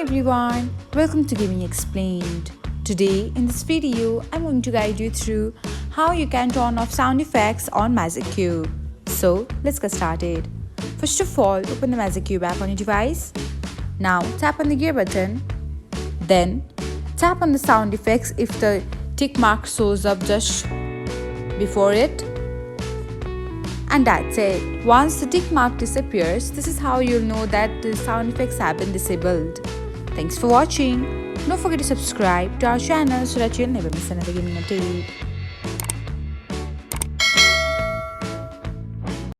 everyone, welcome to Gaming Explained. Today in this video, I'm going to guide you through how you can turn off sound effects on Magic Cube. So let's get started. First of all, open the Magic Cube app on your device. Now tap on the gear button. Then tap on the sound effects if the tick mark shows up just before it. And that's it. Once the tick mark disappears, this is how you'll know that the sound effects have been disabled. Thanks for watching. Don't forget to subscribe to our channel so that you'll never miss another gaming update.